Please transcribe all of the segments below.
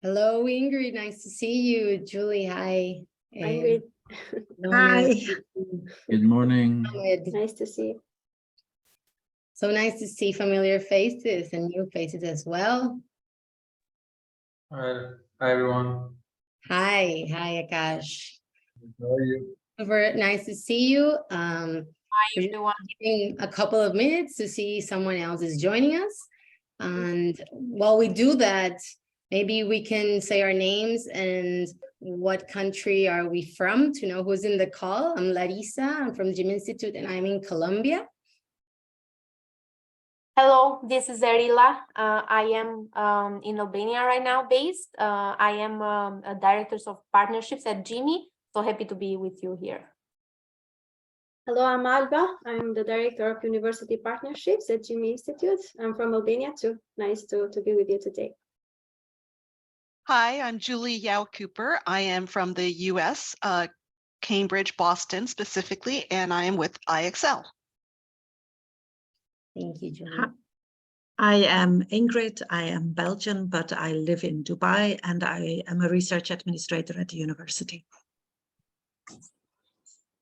Hello, Ingrid. Nice to see you. Julie, hi. Ingrid. Hi. Good morning. Nice to see you. So nice to see familiar faces and new faces as well. Hi everyone. Hi, Akash. How are you? Super nice to see you. Hi, We're everyone. giving a couple of minutes to see someone else is joining us. And while we do that, maybe we can say our names and what country are we from to know who's in the call. I'm Larissa, I'm from GIMI Institute and I'm in Colombia. Hello, this is Erila. I am in Albania right now based. I am a director of partnerships at GIMI. So happy to be with you here. Hello, I'm Alba. I'm the director of university partnerships at GIMI Institute. I'm from Albania too. Nice to be with you today. Hi, I'm Julie Yao Cooper. I am from the US, Cambridge, Boston specifically, and I am with IXL. Thank you, Julie. I am Ingrid. I am Belgian, but I live in Dubai and I am a research administrator at the university.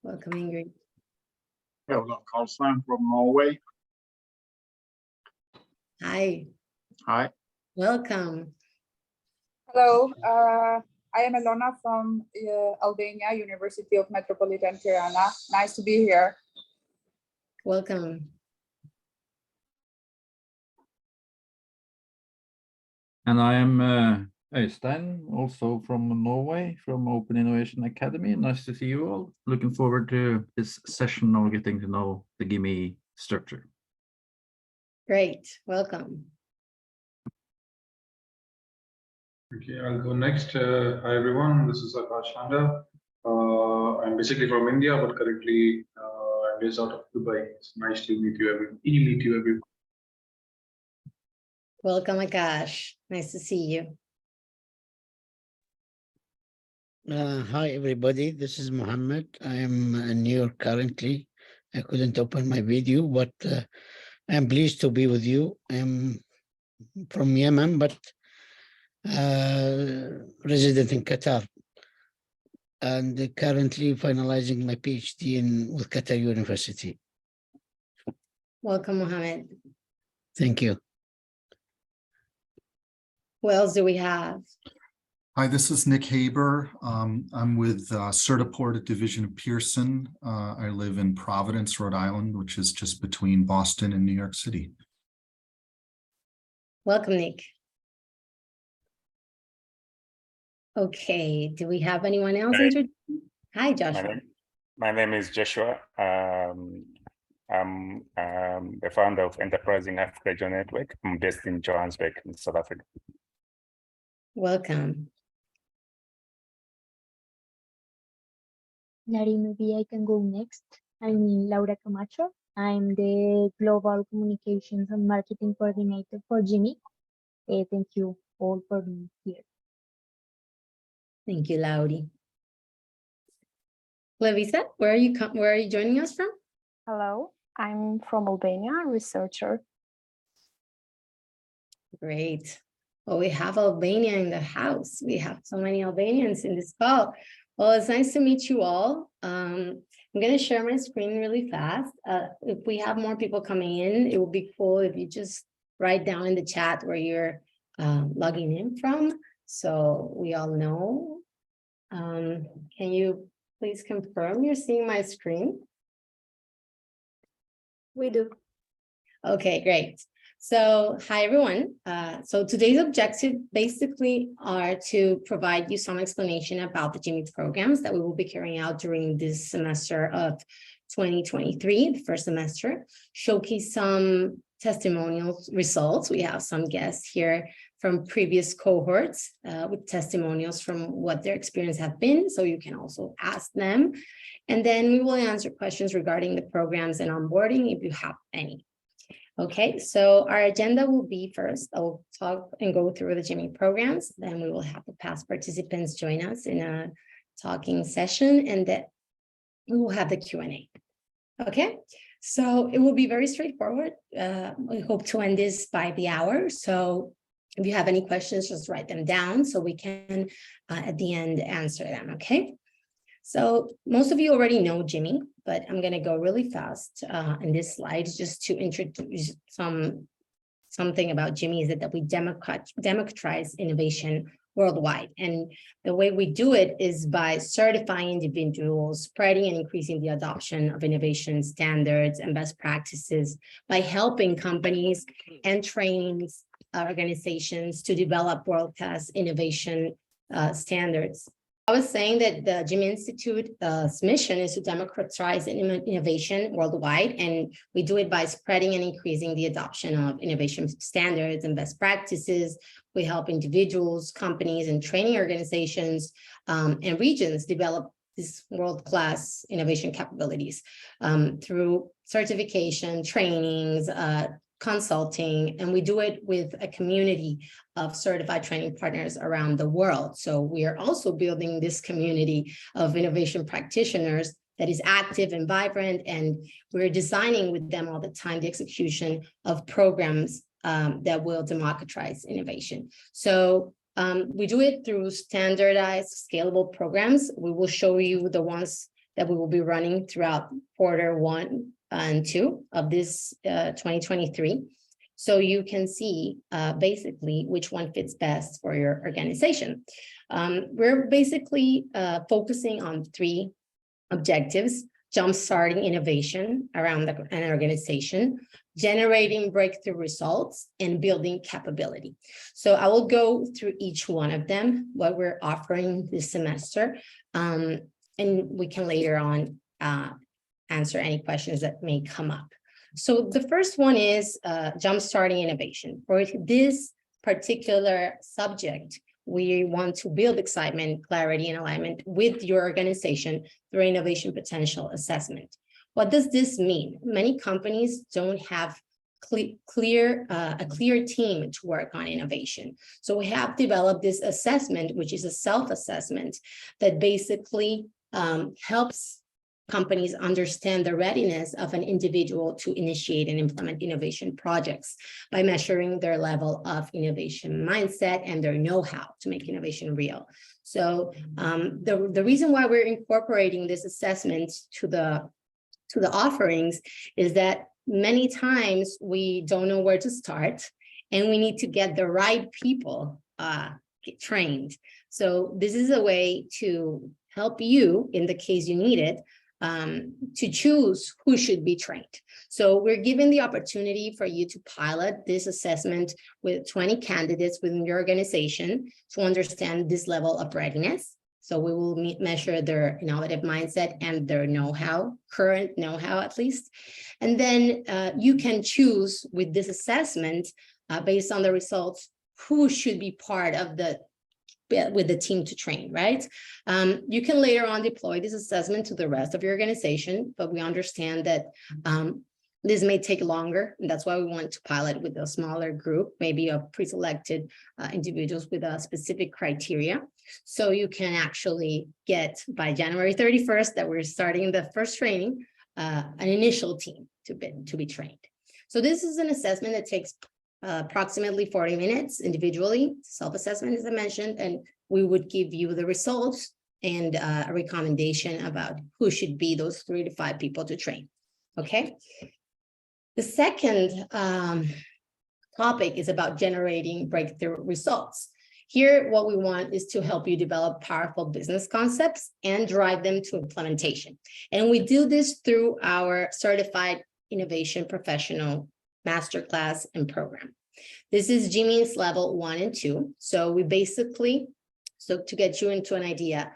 Welcome, Ingrid. Hello, Karlsson from Norway. Hi. Hi. Welcome. Hello, I am Elona from Albania, University of Metropolitan Tirana. Nice to be here. Welcome. And I am Øystein, also from Norway, from Open Innovation Academy. Nice to see you all. Looking forward to this session of getting to know the GIMI structure. Great. Welcome. Okay, I'll go next. Hi everyone, this is Akash. I'm basically from India, but currently I'm based out of Dubai. It's nice to meet you everyone. Welcome, Akash. Nice to see you. Hi, everybody. This is Mohammed. I am in New York currently. I couldn't open my video, but I'm pleased to be with you. I'm from Yemen, but resident in Qatar, and currently finalizing my PhD with Qatar University. Welcome, Mohammed. Thank you. Who else do we have? Hi, this is Nick Haber. I'm with Certiport at Division of Pearson. I live in Providence, Rhode Island, which is just between Boston and New York City. Welcome, Nick. Okay, do we have anyone else? Hi, Joshua. My name is Joshua. I'm the founder of Enterprising Africa Regional Network. I'm based in Johannesburg, in South Africa. Welcome. Larry, maybe I can go next. I'm Laura Camacho. I'm the Global Communications and Marketing Coordinator for GIMI. Thank you all for being here. Thank you, Lauri. Levisa, where are you joining us from? Hello, I'm from Albania, researcher. Great. Well, we have Albania in the house. We have so many Albanians in this call. Well, it's nice to meet you all. I'm going to share my screen really fast. If we have more people coming in, it would be cool if you just write down in the chat where you're logging in from, so we all know. Can you please confirm you're seeing my screen? We do. Okay, great. So hi, everyone. So today's objective basically are to provide you some explanation about the GIMI programs that we will be carrying out during this semester of 2023, the first semester, showcase some testimonial results. We have some guests here from previous cohorts with testimonials from what their experience have been, so you can also ask them. And then we will answer questions regarding the programs and onboarding if you have any. Okay, so our agenda will be first, I'll talk and go through the GIMI programs, then we will have the past participants join us in a talking session, and then we will have the Q&A. Okay, so it will be very straightforward. We hope to end this by the hour, so If you have any questions, just write them down so we can at the end answer them, okay? So most of you already know GIMI, but I'm going to go really fast in this slide just to introduce something about GIMI is that we democratize innovation worldwide. And the way we do it is by certifying individuals, spreading and increasing the adoption of innovation standards and best practices by helping companies and trainings organizations to develop world-class innovation standards. I was saying that the GIMI Institute's mission is to democratize innovation worldwide, and we do it by spreading and increasing the adoption of innovation standards and best practices. We help individuals, companies, and training organizations and regions develop these world-class innovation capabilities through certification, trainings, consulting, and we do it with a community of certified training partners around the world. So we are also building this community of innovation practitioners that is active and vibrant, and we're designing with them all the time the execution of programs that will democratize innovation. So we do it through standardized, scalable programs. We will show you the ones that we will be running throughout quarter 1 and 2 of this 2023. So you can see basically which one fits best for your organization. We're basically focusing on 3 objectives: jumpstarting innovation around an organization, generating breakthrough results, and building capability. So I will go through each one of them, what we're offering this semester, and we can later on answer any questions that may come up. So the first one is jumpstarting innovation. For this particular subject, we want to build excitement, clarity, and alignment with your organization through innovation potential assessment. What does this mean? Many companies don't have a clear team to work on innovation. So we have developed this assessment, which is a self-assessment that basically helps companies understand the readiness of an individual to initiate and implement innovation projects by measuring their level of innovation mindset and their know-how to make innovation real. So the reason why we're incorporating this assessment to the offerings is that many times we don't know where to start, and we need to get the right people get trained. So this is a way to help you, in the case you need it, to choose who should be trained. So we're given the opportunity for you to pilot this assessment with 20 candidates within your organization to understand this level of readiness. So we will measure their innovative mindset and their know-how, current know-how at least. And then you can choose with this assessment, based on the results, who should be part of with the team to train, right? You can later on deploy this assessment to the rest of your organization, but we understand that this may take longer, and that's why we want to pilot with a smaller group, maybe of pre-selected individuals with a specific criteria. So you can actually get, by January 31st, that we're starting the first training, an initial team to be trained. So this is an assessment that takes approximately 40 minutes individually, self-assessment as I mentioned, and we would give you the results and a recommendation about who should be those 3 to 5 people to train, okay? The second topic is about generating breakthrough results. Here, what we want is to help you develop powerful business concepts and drive them to implementation. And we do this through our certified innovation professional masterclass and program. This is GIMI's level 1 and 2. So we basically, to get you into an idea,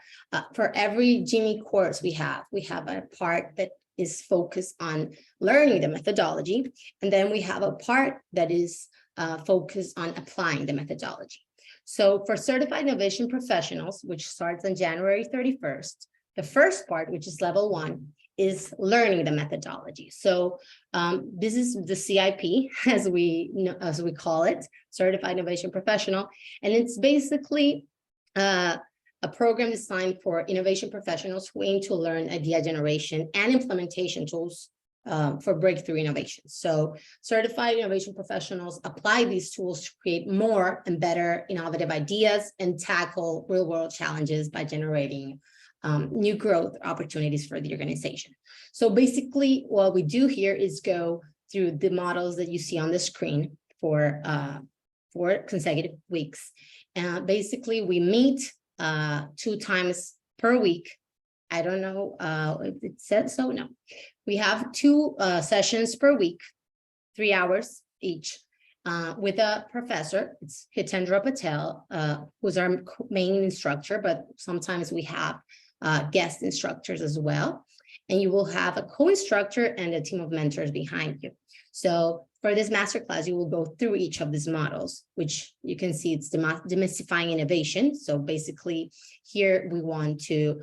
for every GIMI course we have a part that is focused on learning the methodology, and then we have a part that is focused on applying the methodology. So for certified innovation professionals, which starts on January 31st, the first part, which is level 1, is learning the methodology. So this is the CIP, as we call it, Certified Innovation Professional, and it's basically a program designed for innovation professionals who aim to learn idea generation and implementation tools for breakthrough innovation. So certified innovation professionals apply these tools to create more and better innovative ideas and tackle real world challenges by generating new growth opportunities for the organization. So basically what we do here is go through the models that you see on the screen for 4 consecutive weeks. And basically we meet 2 times per week. I don't know if it said so, no. We have 2 sessions per week, 3 hours each, with a professor. It's Hitendra Patel, who's our main instructor, but sometimes we have guest instructors as well. And you will have a co-instructor and a team of mentors behind you. So for this masterclass, you will go through each of these models, which you can see it's demystifying innovation. So basically here we want to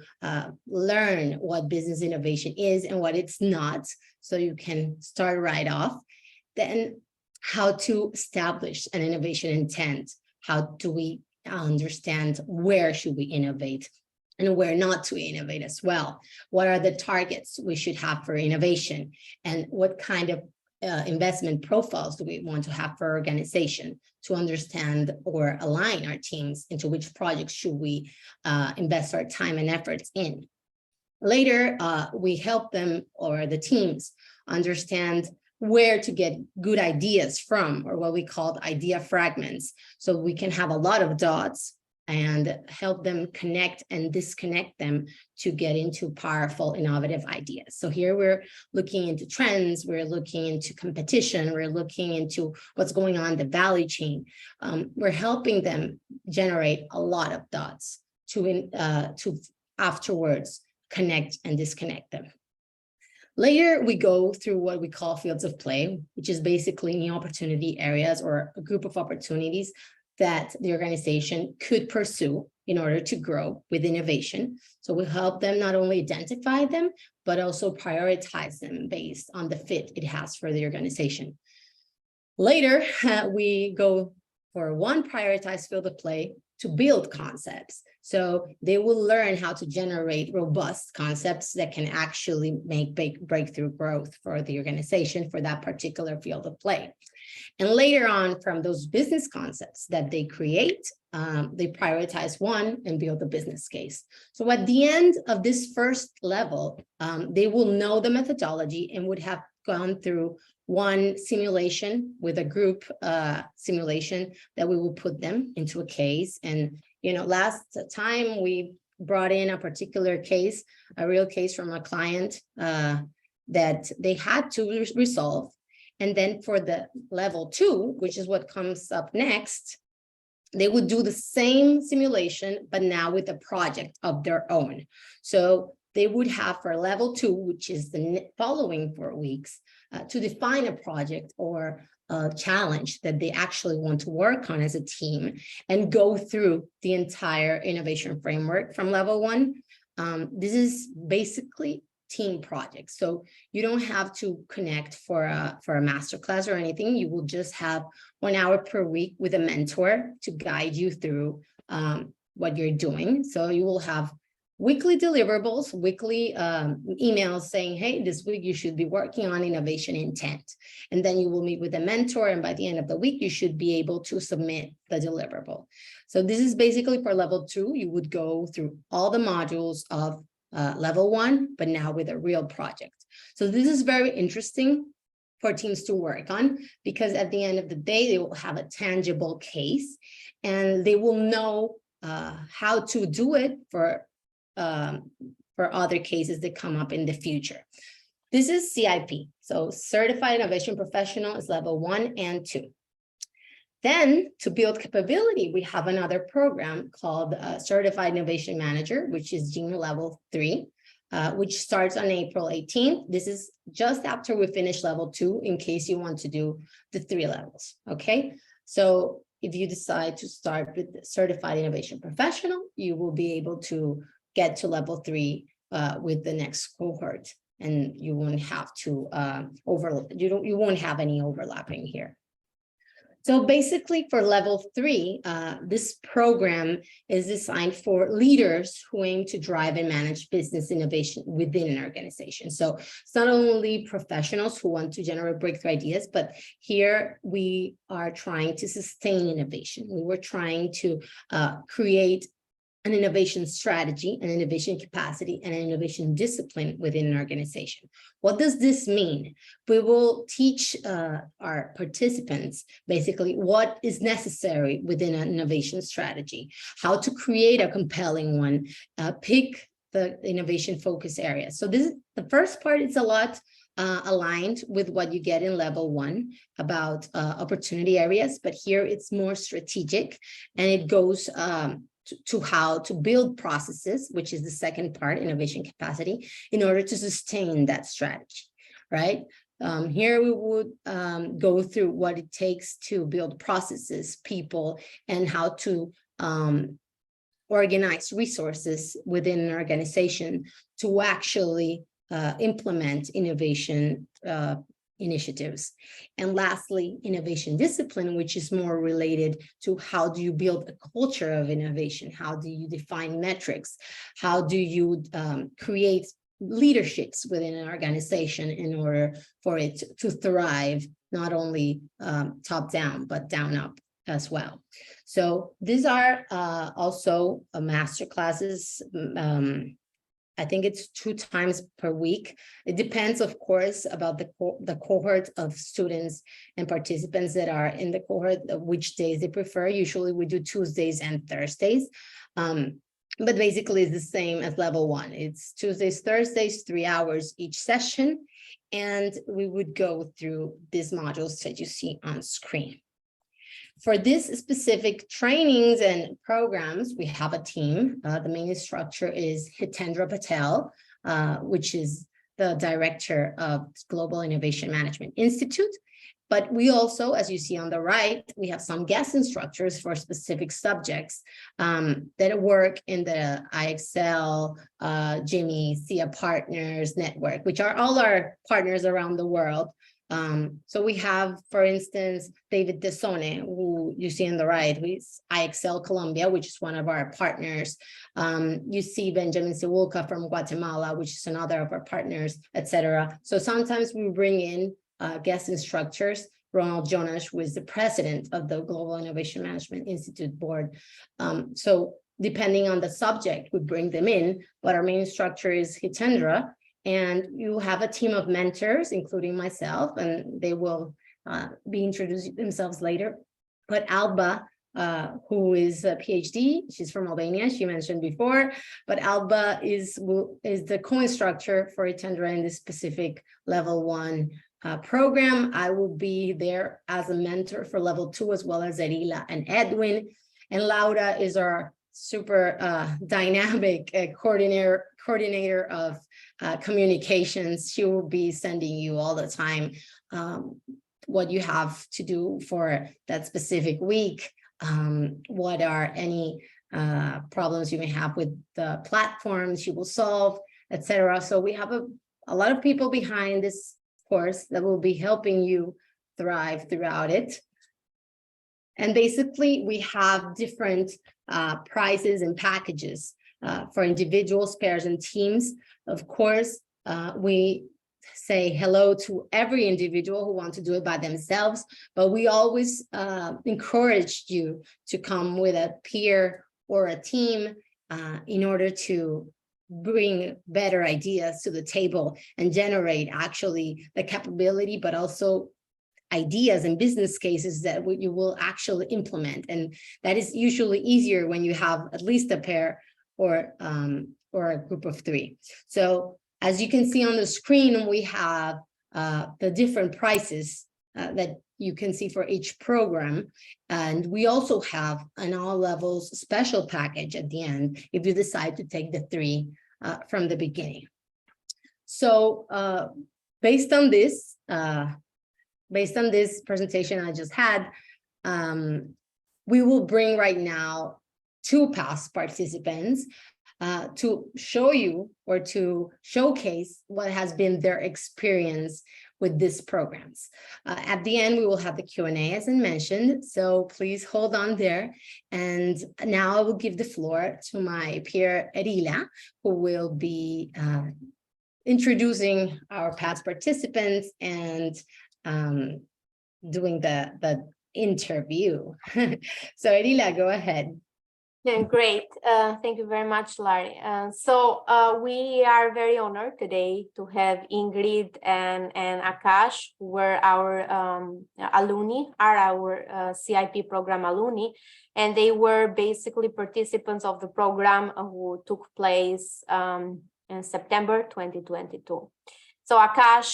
learn what business innovation is and what it's not. So you can start right off. Then how to establish an innovation intent. How do we understand where should we innovate and where not to innovate as well? What are the targets we should have for innovation? And what kind of investment profiles do we want to have for our organization to understand or align our teams into which projects should we invest our time and efforts in? Later, we help them or the teams understand where to get good ideas from, or what we call idea fragments. So we can have a lot of dots and help them connect and disconnect them to get into powerful, innovative ideas. So here we're looking into trends, we're looking into competition, we're looking into what's going on in the value chain. We're helping them generate a lot of dots to afterwards connect and disconnect them. Later, we go through what we call fields of play, which is basically new opportunity areas or a group of opportunities that the organization could pursue in order to grow with innovation. So we help them not only identify them, but also prioritize them based on the fit it has for the organization. Later, we go for one prioritized field of play to build concepts. So they will learn how to generate robust concepts that can actually make breakthrough growth for the organization for that particular field of play. And later on, from those business concepts that they create, they prioritize one and build a business case. So at the end of this first level, they will know the methodology and would have gone through one simulation with a group simulation that we will put them into a case. And, you know, last time we brought in a particular case, a real case from a client that they had to resolve. And then for the level 2, which is what comes up next, they would do the same simulation, but now with a project of their own. So they would have for level 2, which is the following 4 weeks, to define a project or a challenge that they actually want to work on as a team and go through the entire innovation framework from level 1. This is basically team projects. So you don't have to connect for a masterclass or anything. You will just have 1 hour per week with a mentor to guide you through what you're doing. So you will have weekly deliverables, weekly emails saying, hey, this week you should be working on innovation intent. And then you will meet with a mentor, and by the end of the week, you should be able to submit the deliverable. So this is basically for level 2. You would go through all the modules of level 1, but now with a real project. So this is very interesting for teams to work on, because at the end of the day, they will have a tangible case and they will know how to do it for other cases that come up in the future. This is CIP. So Certified Innovation Professional is level 1 and 2. Then to build capability, we have another program called Certified Innovation Manager, which is GIMI level 3, which starts on April 18th. This is just after we finish level 2, in case you want to do the 3 levels, okay? So if you decide to start with the Certified Innovation Professional, you will be able to get to level 3 with the next cohort, and you won't have to you won't have any overlapping here. So basically for level 3, this program is designed for leaders who aim to drive and manage business innovation within an organization. So it's not only professionals who want to generate breakthrough ideas, but here we are trying to sustain innovation. We were trying to create an innovation strategy, an innovation capacity, and an innovation discipline within an organization. What does this mean? We will teach our participants basically what is necessary within an innovation strategy, how to create a compelling one, pick the innovation focus areas. So this is the first part. It's a lot aligned with what you get in level 1 about opportunity areas, but here it's more strategic, and it goes to how to build processes, which is the second part, innovation capacity, in order to sustain that strategy, right? Here we would go through what it takes to build processes, people, and how to organize resources within an organization to actually implement innovation initiatives. And lastly, innovation discipline, which is more related to how do you build a culture of innovation? How do you define metrics? How do you create leaderships within an organization in order for it to thrive, not only top down, but down up as well. So these are also master classes. I think it's 2 times per week. It depends, of course, about the cohort of students and participants that are in the cohort, which days they prefer. Usually we do Tuesdays and Thursdays, but basically it's the same as level 1. It's Tuesdays, Thursdays, 3 hours each session, and we would go through these modules that you see on screen. For this specific trainings and programs, we have a team. The main instructor is Hitendra Patel, which is the director of Global Innovation Management Institute. But we also, as you see on the right, we have some guest instructors for specific subjects that work in the IXL, GIMI, SIA Partners Network, which are all our partners around the world. So we have, for instance, David Desone, who you see on the right, who is IXL Colombia, which is one of our partners. You see Benjamin Siwulka from Guatemala, which is another of our partners, etc. So sometimes we bring in guest instructors. Ronald Jonas, who is the president of the Global Innovation Management Institute board. So depending on the subject, we bring them in, but our main instructor is Hitendra. And you have a team of mentors, including myself, and they will be introducing themselves later. But Alba, who is a PhD, she's from Albania, she mentioned before, but Alba is the co-instructor for Hitendra in this specific level 1 program. I will be there as a mentor for level 2, as well as Erila and Edwin. And Laura is our super dynamic coordinator of communications. She will be sending you all the time what you have to do for that specific week, what are any problems you may have with the platforms she will solve, etc. So we have a lot of people behind this course that will be helping you thrive throughout it. And basically, we have different prizes and packages for individuals, pairs, and teams. Of course, we say hello to every individual who wants to do it by themselves, but we always encourage you to come with a peer or a team in order to bring better ideas to the table and generate actually the capability, but also ideas and business cases that you will actually implement. And that is usually easier when you have at least a pair or a group of 3. So as you can see on the screen, we have the different prices that you can see for each program. And we also have an all levels special package at the end if you decide to take the 3 from the beginning. So based on this presentation I just had, we will bring right now 2 past participants to show you or to showcase what has been their experience with these programs. At the end, we will have the Q&A as I mentioned, so please hold on there. And now I will give the floor to my peer Erila, who will be introducing our past participants and doing the interview. So Erila, go ahead. Yeah, great. Thank you very much, Larry. We are very honored today to have Ingrid and Akash, who were our alumni, are our CIP program alumni, and they were basically participants of the program who took place in September 2022. So Akash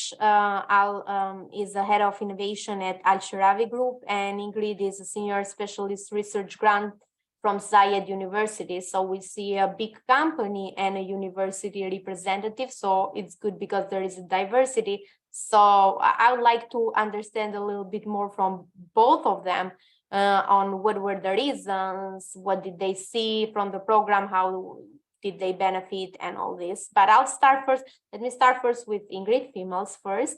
is the head of innovation at Al-Sharawi Group, and Ingrid is a senior specialist research grant from Zayed University. So we see a big company and a university representative. So it's good because there is a diversity. So I would like to understand a little bit more from both of them on what were the reasons, what did they see from the program, how did they benefit and all this. But I'll start first. Let me start first with Ingrid, females first.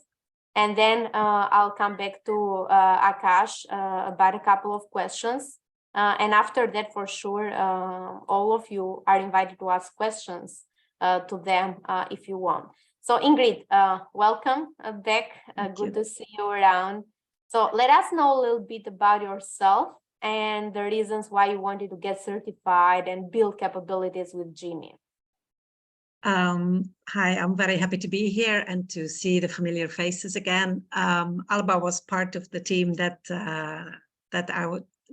And then I'll come back to Akash about a couple of questions. And after that, for sure, all of you are invited to ask questions to them if you want. So Ingrid, welcome back. Good to see you around. So let us know a little bit about yourself and the reasons why you wanted to get certified and build capabilities with GIMI. Hi, I'm very happy to be here and to see the familiar faces again. Alba was part of the team that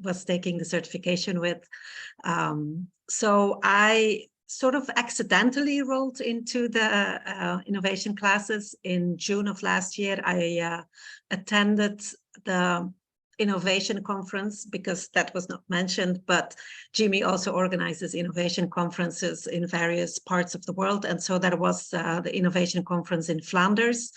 was taking the certification with. So I sort of accidentally rolled into the innovation classes in June of last year. I attended the innovation conference because that was not mentioned, but GIMI also organizes innovation conferences in various parts of the world. And so there was the innovation conference in Flanders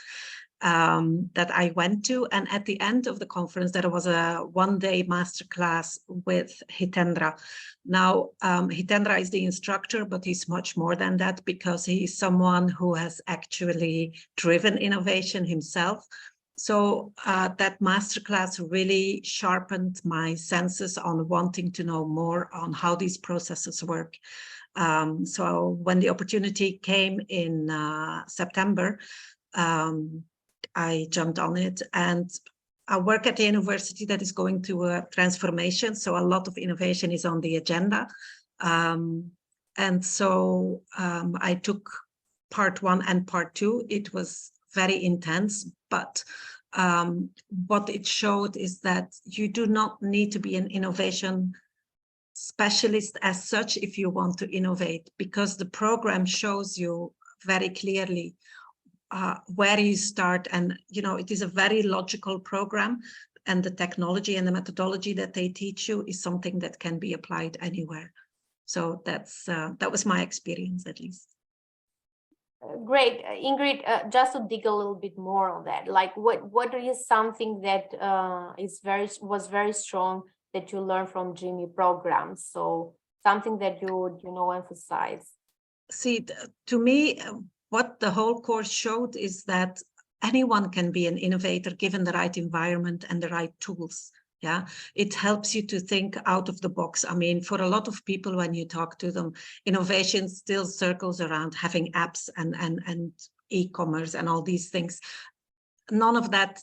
that I went to. And at the end of the conference, there was a one-day masterclass with Hitendra. Now, Hitendra is the instructor, but he's much more than that because he's someone who has actually driven innovation himself. So that masterclass really sharpened my senses on wanting to know more on how these processes work. So when the opportunity came in September, I jumped on it, and I work at a university that is going through a transformation. So a lot of innovation is on the agenda. And so I took part 1 and part 2. It was very intense, but what it showed is that you do not need to be an innovation specialist as such if you want to innovate, because the program shows you very clearly where you start. And, you know, it is a very logical program, and the technology and the methodology that they teach you is something that can be applied anywhere. So that was my experience, at least. Great, Ingrid, just to dig a little bit more on that, like what is something that was very strong that you learned from GIMI programs? So something that you would emphasize. See, to me, what the whole course showed is that anyone can be an innovator given the right environment and the right tools. Yeah, it helps you to think out of the box. I mean, for a lot of people, when you talk to them, innovation still circles around having apps and e-commerce and all these things. None of that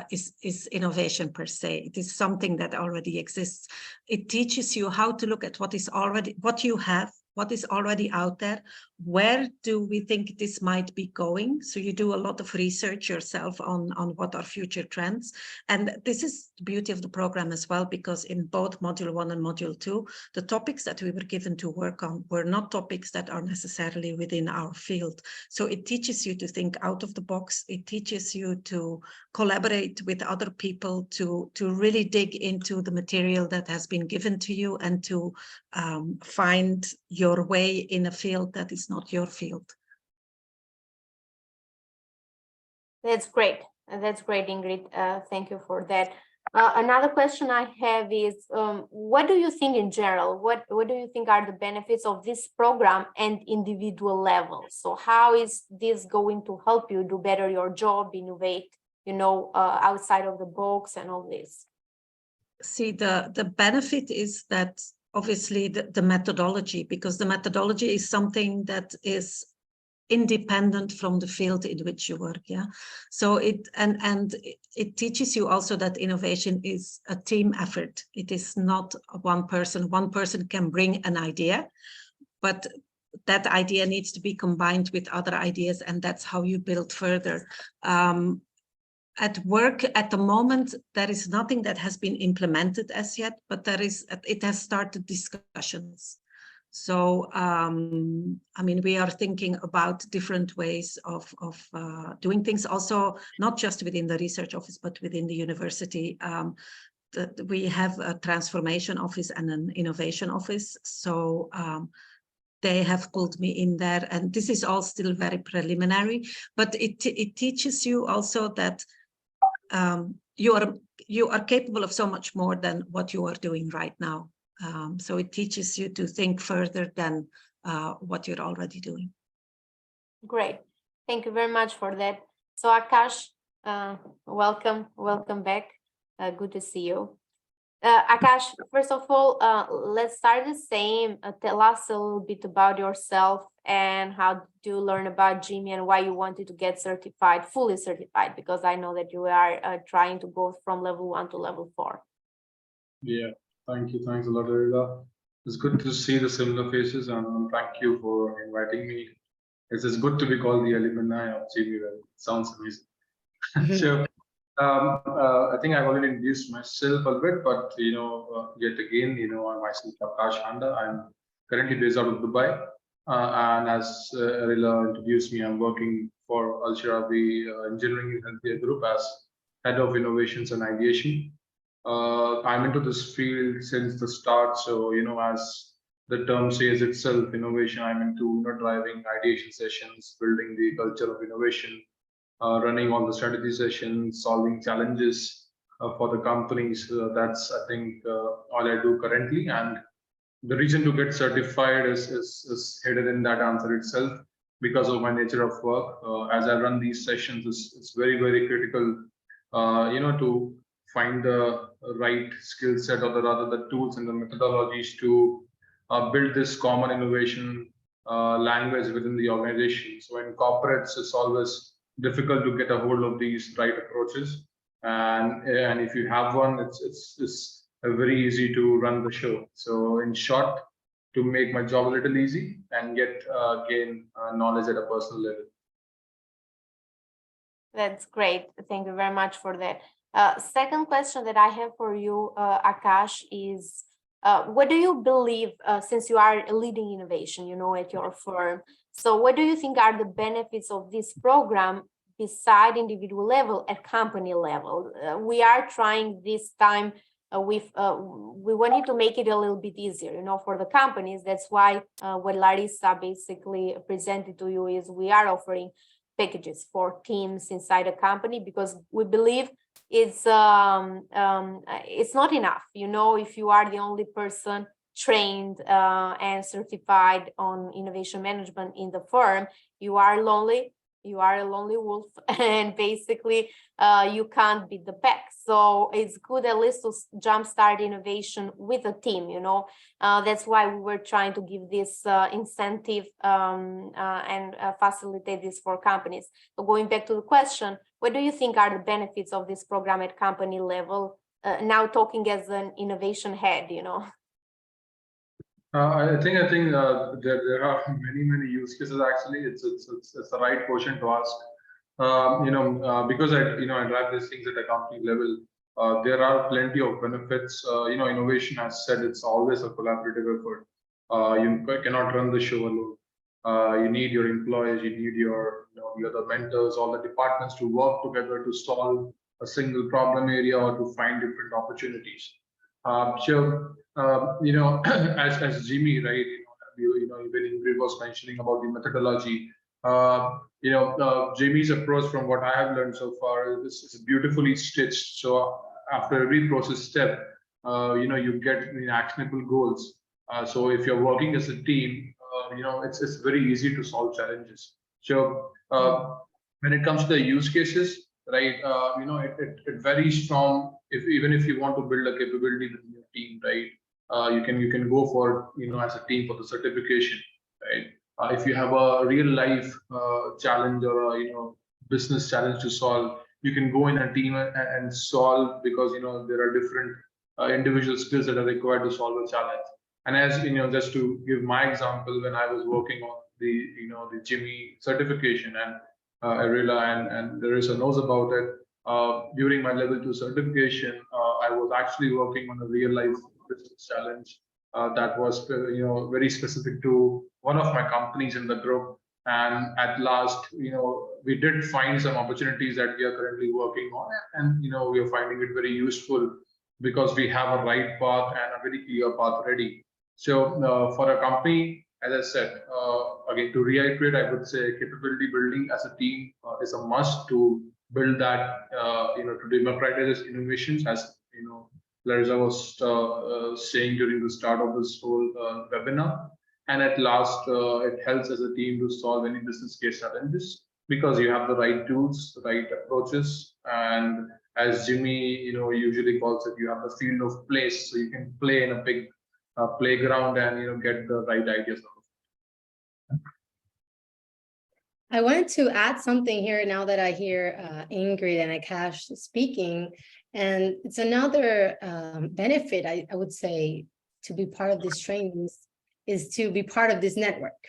is innovation per se. It is something that already exists. It teaches you how to look at what you have, what is already out there. Where do we think this might be going? So you do a lot of research yourself on what are future trends. And this is the beauty of the program as well, because in both module 1 and module 2, the topics that we were given to work on were not topics that are necessarily within our field. So it teaches you to think out of the box. It teaches you to collaborate with other people, to really dig into the material that has been given to you, and to find your way in a field that is not your field. That's great. That's great, Ingrid. Thank you for that. Another question I have is, what do you think in general? What do you think are the benefits of this program and individual level? So how is this going to help you do better your job, innovate outside of the box and all this? See, the benefit is that obviously the methodology, because the methodology is something that is independent from the field in which you work. Yeah, so it teaches you also that innovation is a team effort. It is not one person. One person can bring an idea, but that idea needs to be combined with other ideas, and that's how you build further. At work at the moment, there is nothing that has been implemented as yet, but it has started discussions. So, I mean, we are thinking about different ways of doing things, also not just within the research office, but within the university. We have a transformation office and an innovation office. So they have pulled me in there, and this is all still very preliminary, but it teaches you also that you are capable of so much more than what you are doing right now. So it teaches you to think further than what you're already doing. Great, thank you very much for that. So Akash, welcome back. Good to see you. Akash, first of all, let's start the same. Tell us a little bit about yourself and how did you learn about GIMI and why you wanted to get certified, fully certified, because I know that you are trying to go from level 1 to level 4. Yeah, thank you. Thanks a lot, Erika. It's good to see the similar faces, and thank you for inviting me. It's good to be called the alumni of GIMI. It sounds amazing. So, I think I've already introduced myself a bit, but yet again, I'm myself Akash Handa. I'm currently based out of Dubai, and as Arila introduced me, I'm working for Al Sharabi Engineering and Healthcare Group as Head of Innovations and Ideation. I'm into this field since the start, so as the term says itself, innovation. I'm into driving ideation sessions, building the culture of innovation, running all the strategy sessions, solving challenges for the companies. That's, I think, all I do currently. And the reason to get certified is hidden in that answer itself, because of my nature of work. As I run these sessions, it's very, very critical, to find the right skill set, or rather the tools and the methodologies to build this common innovation language within the organization. So in corporates, it's always difficult to get a hold of these right approaches, and if you have one, it's very easy to run the show. So in short, to make my job a little easy and gain knowledge at a personal level. That's great. Thank you very much for that. Second question that I have for you, Akash, is what do you believe, since you are leading innovation, at your firm? So what do you think are the benefits of this program beside individual level at company level? We are trying this time we wanted to make it a little bit easier, for the companies. That's why what Larissa basically presented to you is we are offering packages for teams inside a company, because we believe it's not enough, if you are the only person trained and certified on innovation management in the firm, you are lonely. You are a lonely wolf, and basically you can't beat the pack. So it's good at least to jumpstart innovation with a team, that's why we were trying to give this incentive and facilitate this for companies. So going back to the question, what do you think are the benefits of this program at company level? Now talking as an innovation head, I think there are many use cases. Actually, it's the right question to ask. Because I drive these things at a company level. There are plenty of benefits. Innovation, as said, it's always a collaborative effort. You cannot run the show alone. You need your employees, you need your the other mentors, all the departments to work together to solve a single problem area or to find different opportunities. As GIMI, right? Even Ingrid was mentioning about the methodology. GIMI's approach, from what I have learned so far, is beautifully stitched. So after every process step, you get actionable goals. So if you're working as a team, it's very easy to solve challenges. So when it comes to the use cases, right? It varies from even if you want to build a capability within your team, right? You can go for as a team for the certification, right? If you have a real life challenge or a business challenge to solve, you can go in a team and solve, because there are different individual skills that are required to solve a challenge. And as just to give my example, when I was working on the the GIMI certification, and Arela and Larissa knows about it. During my level 2 certification, I was actually working on a real life business challenge that was very specific to one of my companies in the group. And at last, we did find some opportunities that we are currently working on, and we are finding it very useful because we have a right path and a very clear path ready. So for a company, as I said, again, to reiterate, I would say capability building as a team is a must to build that, to democratize innovations, as Larissa was saying during the start of this whole webinar. And at last, it helps as a team to solve any business case challenges, because you have the right tools, the right approaches, and as Jimmy, usually calls it, you have the field of place, so you can play in a big playground and get the right ideas out of it. I wanted to add something here now that I hear Ingrid and Akash speaking, and it's another benefit, I would say, to be part of these trainings is to be part of this network,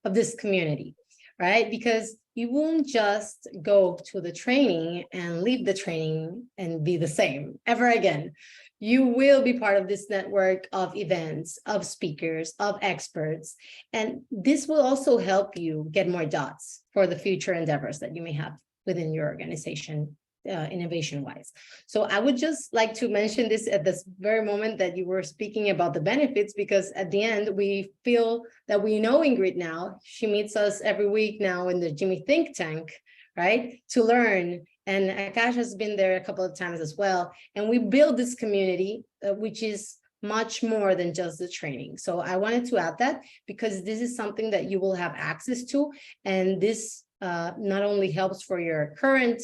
of this community, right? Because you won't just go to the training and leave the training and be the same ever again. You will be part of this network of events, of speakers, of experts, and this will also help you get more dots for the future endeavors that you may have within your organization, innovation-wise. So I would just like to mention this at this very moment that you were speaking about the benefits, because at the end, we feel that we know Ingrid now. She meets us every week now in the GIMI think tank, right, to learn. And Akash has been there a couple of times as well. And we build this community, which is much more than just the training. So I wanted to add that, because this is something that you will have access to. And this not only helps for your current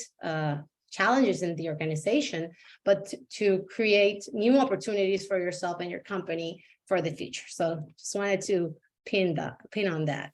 challenges in the organization, but to create new opportunities for yourself and your company for the future. So just wanted to pin on that.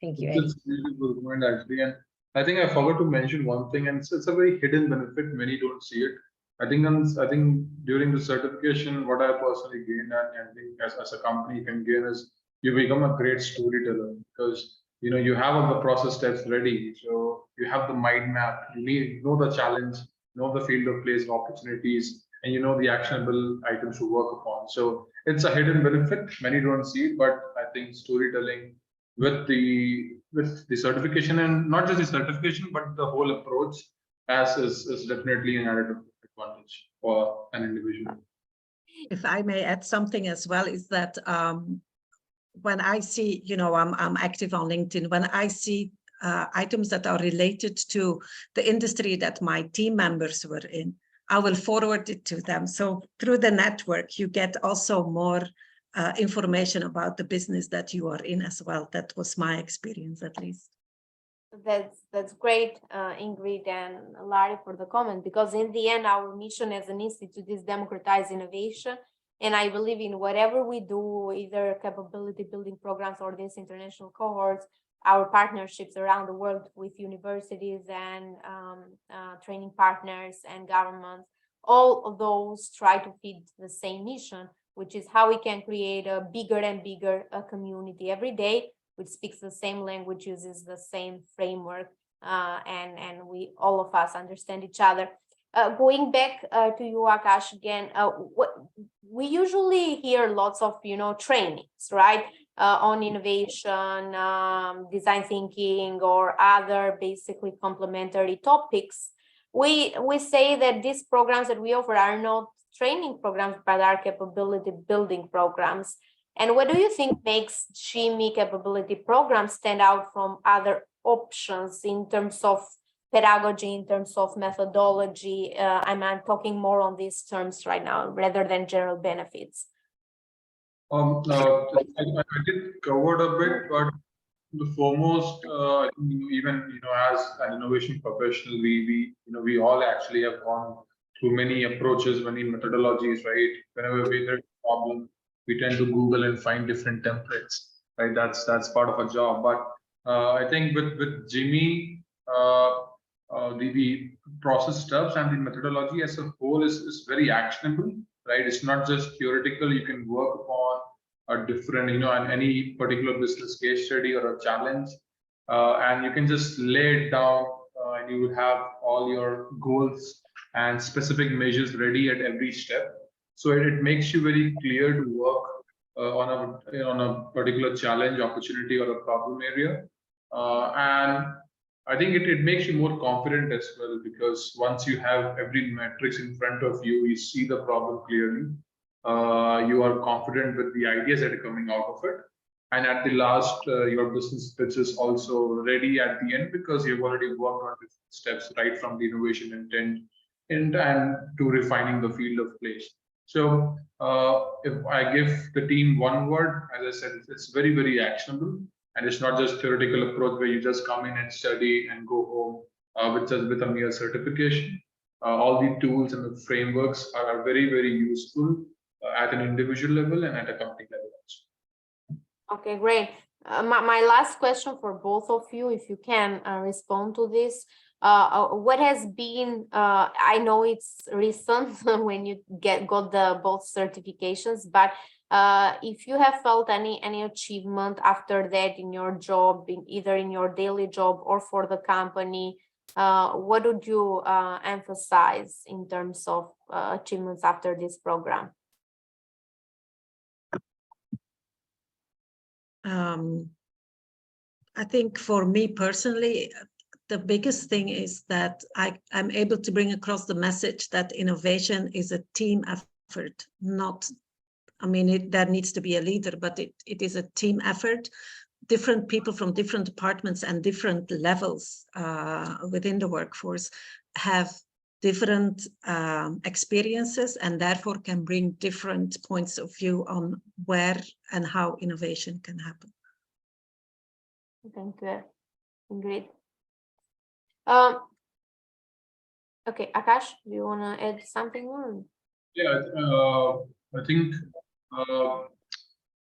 Thank you, Eddie. That's a really good point, actually. And I think I forgot to mention one thing, and it's a very hidden benefit. Many don't see it. I think during the certification, what I personally gained, and I think as a company you can gain, is you become a great storyteller, because you have all the process steps ready. So you have the mind map, you know the challenge, know the field of place and opportunities, and the actionable items to work upon. So it's a hidden benefit. Many don't see it, but I think storytelling with the certification, and not just the certification, but the whole approach is definitely an added advantage for an individual. If I may add something as well, is that when I see, I'm active on LinkedIn, when I see items that are related to the industry that my team members were in, I will forward it to them. So through the network, you get also more information about the business that you are in as well. That was my experience, at least. That's great, Ingrid and Larry, for the comment, because in the end, our mission as an institute is democratize innovation. And I believe in whatever we do, either capability building programs or these international cohorts, our partnerships around the world with universities and training partners and governments, all of those try to feed the same mission, which is how we can create a bigger and bigger community every day, which speaks the same language, uses the same framework, and we, all of us, understand each other. Going back to you, Akash, again, we usually hear lots of, trainings, right, on innovation, design thinking, or other basically complementary topics. We say that these programs that we offer are not training programs, but are capability building programs. And what do you think makes GIMI capability programs stand out from other options in terms of pedagogy, in terms of methodology? I'm talking more on these terms right now, rather than general benefits. I did cover a bit, but the foremost, even as an innovation professional, we all actually have gone through many approaches, many methodologies, right? Whenever we there's a problem, we tend to Google and find different templates, right? That's part of our job. But I think with GIMI, the process steps and the methodology as a whole is very actionable, right? It's not just theoretical. You can work upon a different, on any particular business case study or a challenge, and you can just lay it down, and you will have all your goals and specific measures ready at every step. So it makes you very clear to work on a particular challenge, opportunity, or a problem area, and I think it makes you more confident as well, because once you have every metrics in front of you, you see the problem clearly. You are confident with the ideas that are coming out of it. And at the last, your business pitch is also ready at the end, because you've already worked on different steps, right from the innovation intent and to refining the field of play. So if I give the team one word, as I said, it's very, very actionable. And it's not just theoretical approach where you just come in and study and go home with a mere certification. All the tools and the frameworks are very, very useful at an individual level and at a company level also. Okay, great. My last question for both of you, if you can respond to this. What has been, I know it's recent when you got both certifications, but if you have felt any achievement after that in your job, either in your daily job or for the company, what would you emphasize in terms of achievements after this program? I think for me personally, the biggest thing is that I'm able to bring across the message that innovation is a team effort, not, I mean, there needs to be a leader, but it is a team effort. Different people from different departments and different levels within the workforce have different experiences, and therefore can bring different points of view on where and how innovation can happen. Thank you, Ingrid. Okay, Akash, do you want to add something more? Yeah, I think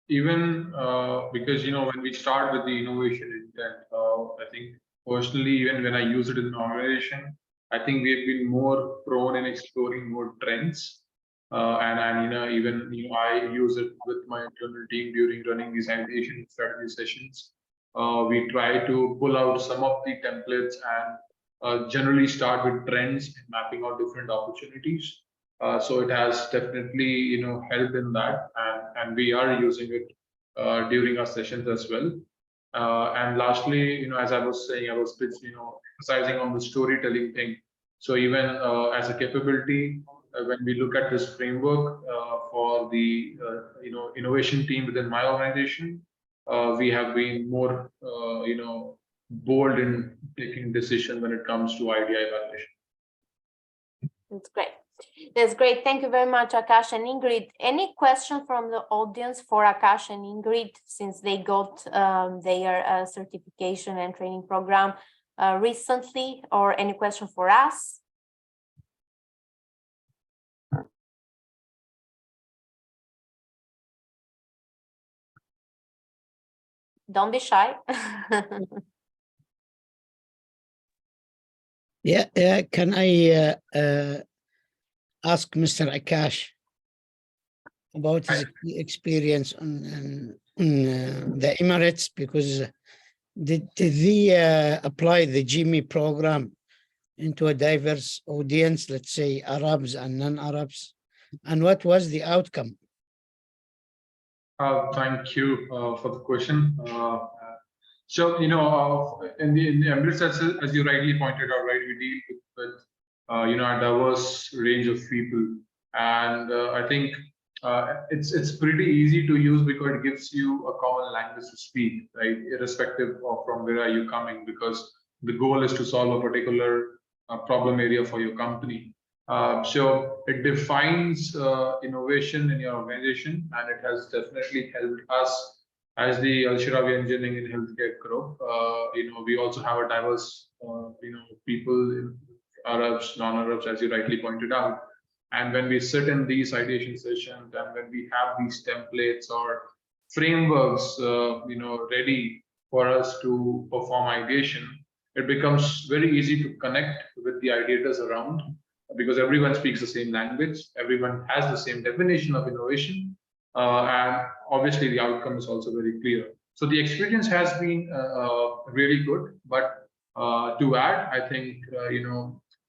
even because when we start with the innovation intent, I think personally, even when I use it in an organization, I think we have been more prone in exploring more trends, and even I use it with my internal team during running these ideation strategy sessions. We try to pull out some of the templates and generally start with trends and mapping out different opportunities. So it has definitely helped in that, and we are using it during our sessions as well. And lastly, as I was saying, I was emphasizing on the storytelling thing. So even as a capability, when we look at this framework for the innovation team within my organization, we have been more bold in taking decision when it comes to idea evaluation. That's great. That's great. Thank you very much, Akash and Ingrid. Any question from the audience for Akash and Ingrid, since they got their certification and training program recently, or any question for us? Don't be shy. Yeah, can I ask Mr. Akash about his experience on the Emirates, because did he apply the GIMI program into a diverse audience, let's say Arabs and non-Arabs, and what was the outcome? Thank you for the question. So in the Emirates, as you rightly pointed out, right, we deal with a diverse range of people, and I think it's pretty easy to use because it gives you a common language to speak, right, irrespective of from where are you coming, because the goal is to solve a particular problem area for your company. So it defines innovation in your organization, and it has definitely helped us as the Al-Shirawi Engineering in Healthcare Group, we also have a diverse, people, Arabs, non-Arabs, as you rightly pointed out. And when we sit in these ideation sessions and when we have these templates or frameworks, ready for us to perform ideation, it becomes very easy to connect with the ideators around because everyone speaks the same language, everyone has the same definition of innovation, and obviously the outcome is also very clear. So the experience has been really good, but to add, I think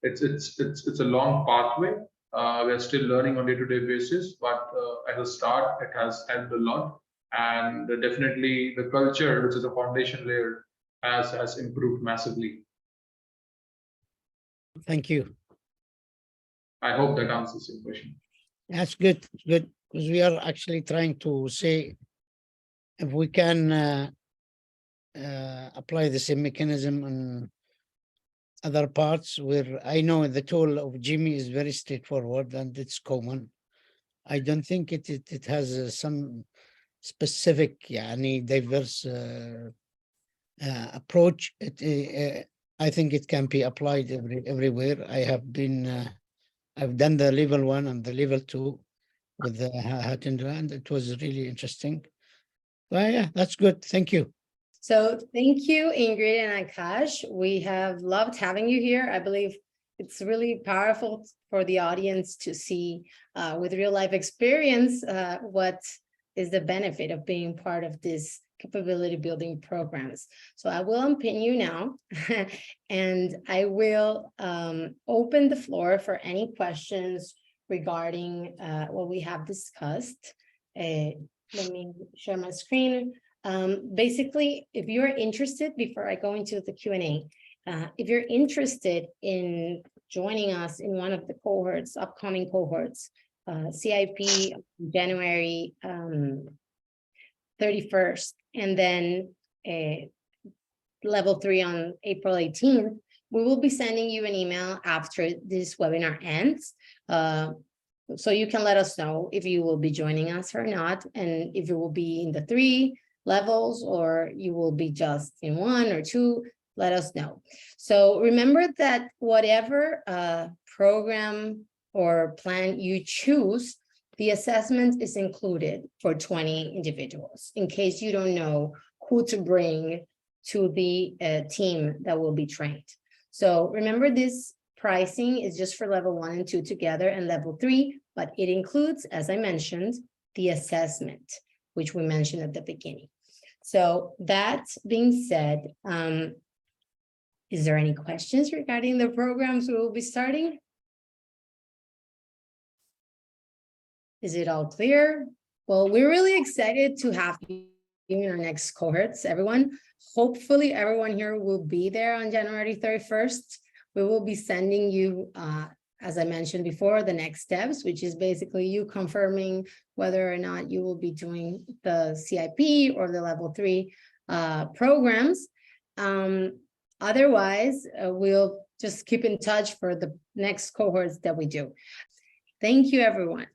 it's a long pathway. We're still learning on day-to-day basis, but as a start, it has helped a lot, and definitely the culture, which is a foundation layer, has improved massively. Thank you. I hope that answers your question. That's good, good, because we are actually trying to say if we can apply the same mechanism on other parts where I know the tool of GIMI is very straightforward and it's common. I don't think it has some specific, diverse approach. I think it can be applied everywhere. I have been, I've done the level 1 and the level 2 with the Hatindra, and it was really interesting. Well, yeah, that's good. Thank you. So thank you, Ingrid and Akash. We have loved having you here. I believe it's really powerful for the audience to see with real life experience what is the benefit of being part of this capability building programs. So I will unpin you now and I will open the floor for any questions regarding what we have discussed. Let me share my screen. Basically, if you're interested, before I go into the Q&A, if you're interested in joining us in one of the cohorts, upcoming cohorts, CIP January 31st, and then level 3 on April 18th, we will be sending you an email after this webinar ends. So you can let us know if you will be joining us or not, and if you will be in the 3 levels or you will be just in 1 or 2, let us know. So remember that whatever program or plan you choose, the assessment is included for 20 individuals in case you don't know who to bring to the team that will be trained. So remember, this pricing is just for level 1 and 2 together and level 3, but it includes, as I mentioned, the assessment, which we mentioned at the beginning. So that being said, is there any questions regarding the programs we will be starting? Is it all clear? Well, we're really excited to have you in our next cohorts, everyone. Hopefully everyone here will be there on January 31st. We will be sending you, as I mentioned before, the next steps, which is basically you confirming whether or not you will be doing the CIP or the level 3 programs. Otherwise, we'll just keep in touch for the next cohorts that we do. Thank you, everyone.